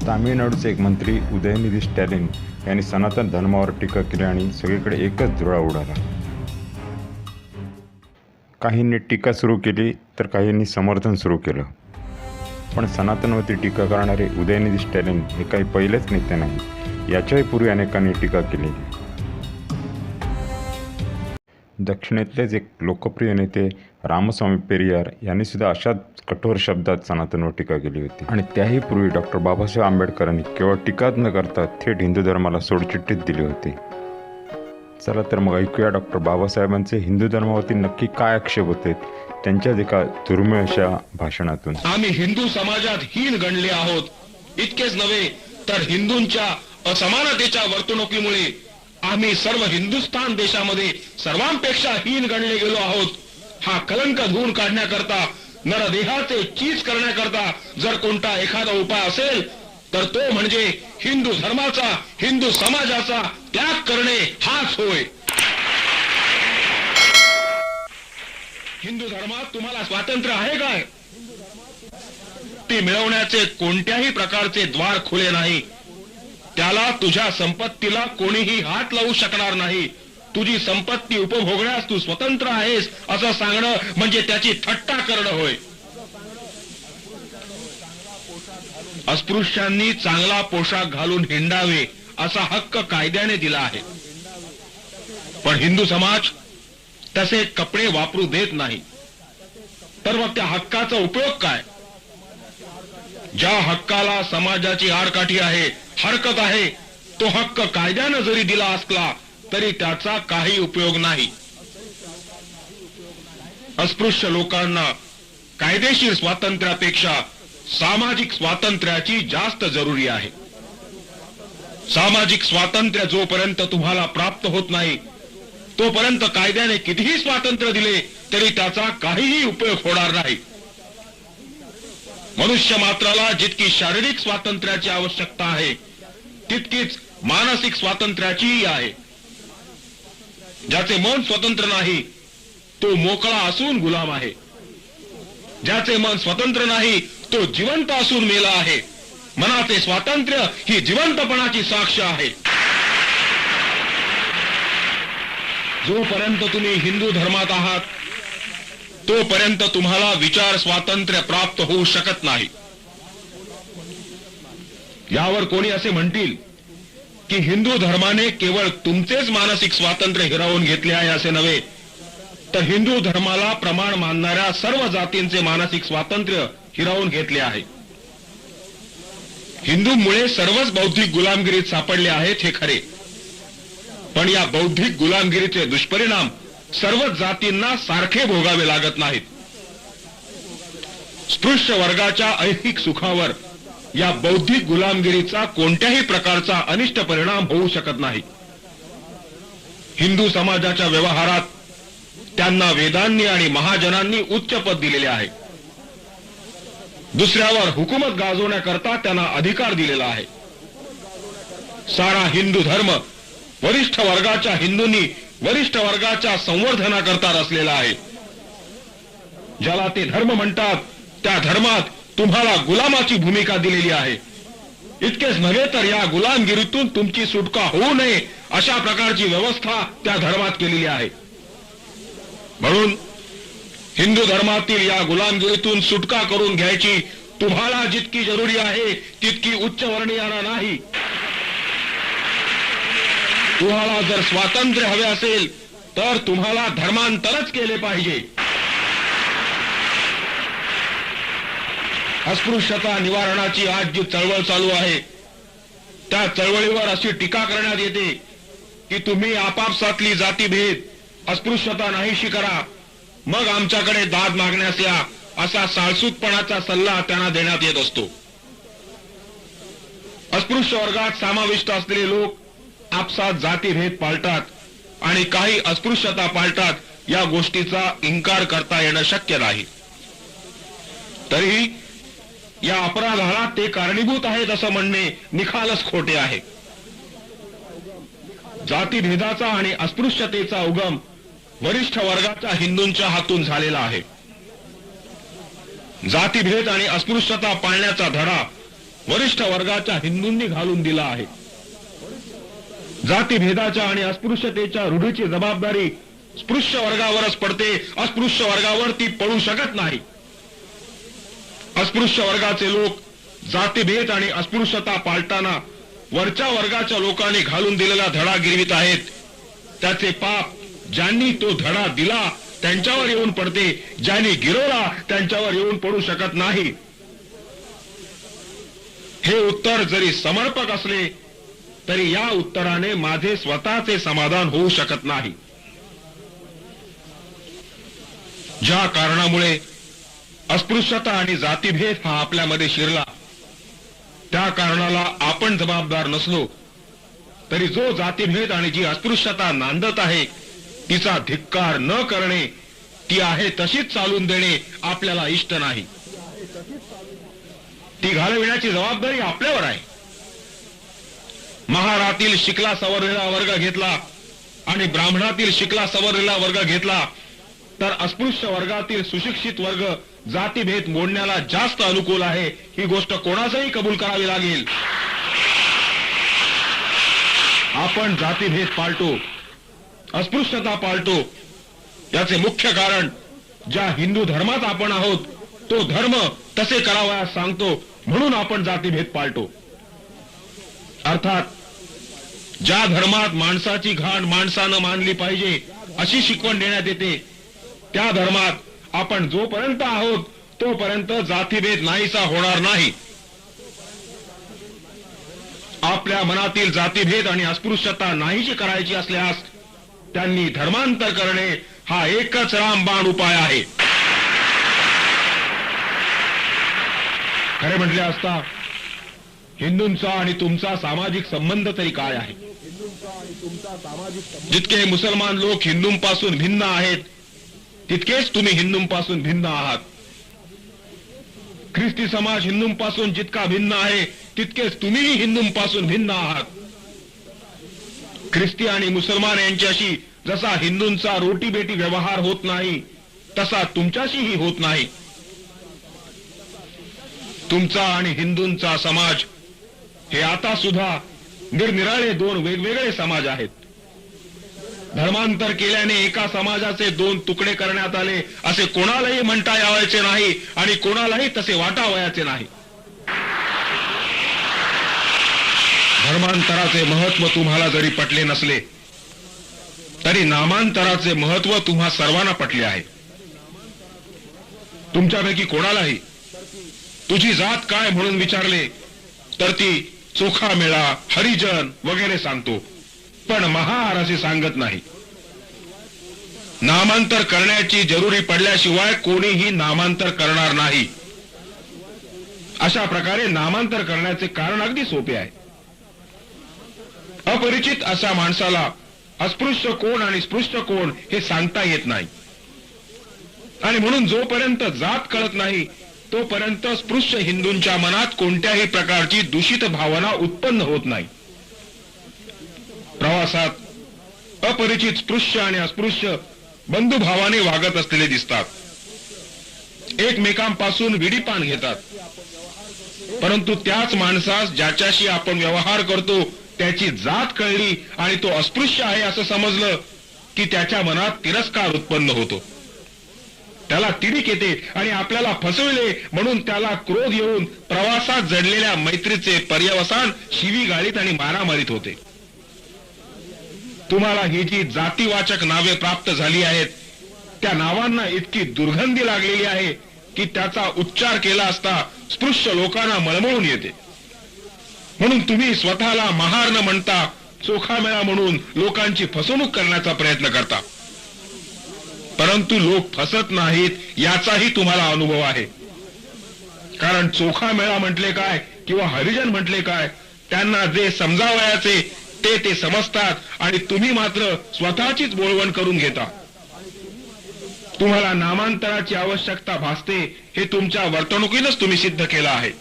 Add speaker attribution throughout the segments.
Speaker 1: तामिळनाडूचे एक मंत्री उदयनिधी स्टॅलिन यांनी सनातन धर्मावर टीका केली आणि सगळीकडे एकच धुळा उडाला. काहींनी टीका सुरू केली तर काहींनी समर्थन सुरू केलं. पण सनातनवरती टीका करणारे उदयनिधी स्टॅलिन हे काही पहिलेच नेते नाही. याच्याही पूर्वी अनेकांनी टीका केली. दक्षिणेतलेच एक लोकप्रिय नेते रामस्वामी पेरियार यांनी सुद्धा अशाच कठोर शब्दात सनातनवर टीका केली होती. आणि त्याही पूर्वी डॉक्टर बाबासाहेब आंबेडकरांनी केवळ टीकाच न करता थेट हिंदू धर्माला सोडचिठ्ठीच दिली होती. चला तर मग ऐकूया डॉक्टर बाबासाहेबांचे हिंदू धर्मावरती नक्की काय आक्षेप होते त्यांच्याच एका दुर्मिळ अशा भाषणातून.
Speaker 2: आम्ही हिंदू समाजात हीन गणले आहोत. इतकेच नव्हे तर हिंदूंच्या असमानतेच्या वर्तणुकीमुळे आम्ही सर्व हिंदुस्थान देशामध्ये सर्वांपेक्षा हीन गणले गेलो आहोत. हा कलंक धुवून काढण्याकरता, नरदेहाचे चीज करण्याकरता जर कोणता एखादा उपाय असेल तर तो म्हणजे हिंदू धर्माचा, हिंदू समाजाचा त्याग करणे हाच होय. हिंदू धर्मात तुम्हाला स्वातंत्र्य आहे काय? ते मिळवण्याचे कोणत्याही प्रकारचे द्वार खुले नाही. त्याला तुझ्या संपत्तीला कोणीही हात लावू शकणार नाही. तुझी संपत्ती उपभोगण्यास तू स्वतंत्र आहेस असं सांगणं म्हणजे त्याची थट्टा करणं होय. अस्पृश्यांनी चांगला पोशाख घालून हिंडावे असा हक्क कायद्याने दिला आहे. पण हिंदू समाज तसे कपडे वापरू देत नाही. तर मग त्या हक्काचा उपयोग काय? ज्या हक्काला समाजाची आडकाठी आहे, हरकत आहे, तो हक्क कायद्यानं जरी दिला असला तरी त्याचा काही उपयोग नाही. अस्पृश्य लोकांना कायदेशीर स्वातंत्र्यापेक्षा सामाजिक स्वातंत्र्याची जास्त जरुरी आहे. सामाजिक स्वातंत्र्य जोपर्यंत तुम्हाला प्राप्त होत नाही तोपर्यंत कायद्याने कितीही स्वातंत्र्य दिले तरी त्याचा काहीही उपयोग होणार नाही. मनुष्य मात्राला जितकी शारीरिक स्वातंत्र्याची आवश्यकता आहे तितकीच मानसिक स्वातंत्र्याचीही आहे. ज्याचे मन स्वतंत्र नाही तो मोकळा असून गुलाम आहे. ज्याचे मन स्वतंत्र नाही तो जिवंत असून मेला आहे. मनाचे स्वातंत्र्य ही जिवंतपणाची साक्ष आहे. जोपर्यंत तुम्ही हिंदू धर्मात आहात तोपर्यंत तुम्हाला विचार स्वातंत्र्य प्राप्त होऊ शकत नाही. यावर कोणी असे म्हणतील की हिंदू धर्माने केवळ तुमचेच मानसिक स्वातंत्र्य हिरावून घेतले आहे असे नव्हे, तर हिंदू धर्माला प्रमाण मानणाऱ्या सर्व जातींचे मानसिक स्वातंत्र्य हिरावून घेतले आहे. हिंदूंमुळे सर्वच बौद्धिक गुलामगिरीत सापडले आहेत हे खरे, पण या बौद्धिक गुलामगिरीचे दुष्परिणाम सर्वच जातींना सारखे भोगावे लागत नाहीत. स्पृश्य वर्गाच्या ऐहिक सुखावर या बौद्धिक गुलामगिरीचा कोणत्याही प्रकारचा अनिष्ट परिणाम होऊ शकत नाही. हिंदू समाजाच्या व्यवहारात त्यांना वेदांनी आणि महाजनांनी उच्च पद दिलेले आहे. दुसऱ्यावर हुकूमत गाजवण्याकरता त्यांना अधिकार दिलेला आहे. सारा हिंदू धर्म वरिष्ठ वर्गाच्या हिंदूंनी वरिष्ठ वर्गाच्या संवर्धनाकरता रचलेला आहे. ज्याला ते धर्म म्हणतात त्या धर्मात तुम्हाला गुलामाची भूमिका दिलेली आहे. इतकेच नव्हे तर या गुलामगिरीतून तुमची सुटका होऊ नये अशा प्रकारची व्यवस्था त्या धर्मात केलेली आहे. म्हणून हिंदू धर्मातील या गुलामगिरीतून सुटका करून घ्यायची तुम्हाला जितकी जरुरी आहे तितकी उच्चवर्णीयांना नाही. तुम्हाला जर स्वातंत्र्य हवे असेल तर तुम्हाला धर्मांतरच केले पाहिजे. अस्पृश्यता निवारणाची आज जी चळवळ चालू आहे त्या चळवळीवर अशी टीका करण्यात येते की तुम्ही आपापसातली जातीभेद, अस्पृश्यता नाहीशी करा, मग आमच्याकडे दाद मागण्यास या, असा साळसूतपणाचा सल्ला त्यांना देण्यात येत असतो. अस्पृश्य वर्गात समाविष्ट असलेले लोक आपसात जातीभेद पाळतात आणि काही अस्पृश्यता पाळतात. या गोष्टीचा इन्कार करता येणं शक्य नाही. तरीही या अपराधाला ते कारणीभूत आहेत असं म्हणणे निखालस खोटे आहे. जातीभेदाचा आणि अस्पृश्यतेचा उगम वरिष्ठ वर्गाच्या हिंदूंच्या हातून झालेला आहे. जातीभेद आणि अस्पृश्यता पाळण्याचा धडा वरिष्ठ वर्गाच्या हिंदूंनी घालून दिला आहे. जातीभेदाच्या आणि अस्पृश्यतेच्या रूढीची जबाबदारी स्पृश्य वर्गावरच पडते. अस्पृश्य वर्गावर ती पडू शकत नाही. अस्पृश्य वर्गाचे लोक जातीभेद आणि अस्पृश्यता पाळताना वरच्या वर्गाच्या लोकांनी घालून दिलेला धडा गिरवित आहेत. त्याचे पाप ज्यांनी तो धडा दिला त्यांच्यावर येऊन पडते, ज्यांनी गिरवला त्यांच्यावर येऊन पडू शकत नाही. हे उत्तर जरी समर्पक असले तरी या उत्तराने माझे स्वतःचे समाधान होऊ शकत नाही. ज्या कारणामुळे अस्पृश्यता आणि जातीभेद हा आपल्यामध्ये शिरला त्या कारणाला आपण जबाबदार नसलो तरी जो जातीभेद आणि जी अस्पृश्यता नांदत आहे तिचा धिक्कार न करणे, ती आहे तशीच चालून देणे आपल्याला इष्ट नाही. ती घालविण्याची जबाबदारी आपल्यावर आहे. महारातील शिकला सवरलेला वर्ग घेतला आणि ब्राह्मणातील शिकला सवरलेला वर्ग घेतला तर अस्पृश्य वर्गातील सुशिक्षित वर्ग जातीभेद मोडण्याला जास्त अनुकूल आहे. ही गोष्ट कोणासही कबूल करावी लागेल. आपण जातीभेद पाळतो, अस्पृश्यता पाळतो. याचे मुख्य कारण ज्या हिंदू धर्मात आपण आहोत तो धर्म तसे करावयास सांगतो म्हणून आपण जातीभेद पाळतो. अर्थात ज्या धर्मात माणसाची घाण माणसानं मानली पाहिजे अशी शिकवण देण्यात येते त्या धर्मात आपण जोपर्यंत आहोत तोपर्यंत जातीभेद नाहीसा होणार नाही. आपल्या मनातील जातीभेद आणि अस्पृश्यता नाहीशी करायची असल्यास त्यांनी धर्मांतर करणे हा एकच रामबाण उपाय आहे. खरे म्हटले असता हिंदूंचा आणि तुमचा सामाजिक संबंध तरी काय आहे? जितके मुसलमान लोक हिंदूंपासून भिन्न आहेत तितकेच तुम्ही हिंदूंपासून भिन्न आहात. ख्रिस्ती समाज हिंदूंपासून जितका भिन्न आहे तितकेच तुम्हीही हिंदूंपासून भिन्न आहात. ख्रिस्ती आणि मुसलमान यांच्याशी जसा हिंदूंचा रोटीबेटी व्यवहार होत नाही तसा तुमच्याशीही होत नाही. तुमचा आणि हिंदूंचा समाज हे आता सुद्धा निरनिराळे दोन वेगवेगळे समाज आहेत. धर्मांतर केल्याने एका समाजाचे दोन तुकडे करण्यात आले असे कोणालाही म्हणता यावायचे नाही आणि कोणालाही तसे वाटावयाचे नाही. धर्मांतराचे महत्व तुम्हाला जरी पटले नसले तरी नामांतराचे महत्व तुम्हा सर्वांना पटले आहे. तुमच्यापैकी कोणालाही तुझी जात काय म्हणून विचारले तर ती चोखामेळा, हरिजन वगैरे सांगतो, पण महार असे सांगत नाही. नामांतर करण्याची जरुरी पडल्याशिवाय कोणीही नामांतर करणार नाही. अशा प्रकारे नामांतर करण्याचे कारण अगदी सोपे आहे. अपरिचित अशा माणसाला अस्पृश्य कोण आणि स्पृश्य कोण हे सांगता येत नाही आणि म्हणून जोपर्यंत जात कळत नाही तोपर्यंत स्पृश्य हिंदूंच्या मनात कोणत्याही प्रकारची दूषित भावना उत्पन्न होत नाही. प्रवासात अपरिचित स्पृश्य आणि अस्पृश्य बंधुभावाने वागत असलेले दिसतात. एकमेकांपासून विडीपान घेतात, परंतु त्याच माणसास ज्याच्याशी आपण व्यवहार करतो त्याची जात कळली आणि तो अस्पृश्य आहे असं समजलं की त्याच्या मनात तिरस्कार उत्पन्न होतो. त्याला तिडीक येते आणि आपल्याला फसविले म्हणून त्याला क्रोध येऊन प्रवासात जडलेल्या मैत्रीचे पर्यवसान शिवीगाळीत आणि मारामारीत होते. तुम्हाला ही जी जातीवाचक नावे प्राप्त झाली आहेत त्या नावांना इतकी दुर्गंधी लागलेली आहे की त्याचा उच्चार केला असता स्पृश्य लोकांना मळमळून येते. म्हणून तुम्ही स्वतःला महार न म्हणता चोखामेळा म्हणून लोकांची फसवणूक करण्याचा प्रयत्न करता, परंतु लोक फसत नाहीत याचाही तुम्हाला अनुभव आहे. कारण चोखामेळा म्हटले काय किंवा हरिजन म्हटले काय त्यांना जे समजावयाचे ते समजतात आणि तुम्ही मात्र स्वतःचीच बोळवण करून घेता. तुम्हाला नामांतराची आवश्यकता भासते हे तुमच्या वर्तणुकीनंच तुम्ही सिद्ध केलं आहे.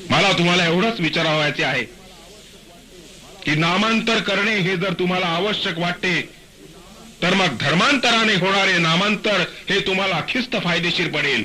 Speaker 2: मला तुम्हाला एवढंच विचारावयाचे आहे की नामांतर करणे हे जर तुम्हाला आवश्यक वाटते तर मग धर्मांतराने होणारे नामांतर हे तुम्हाला खिस्त फायदेशीर पडेल.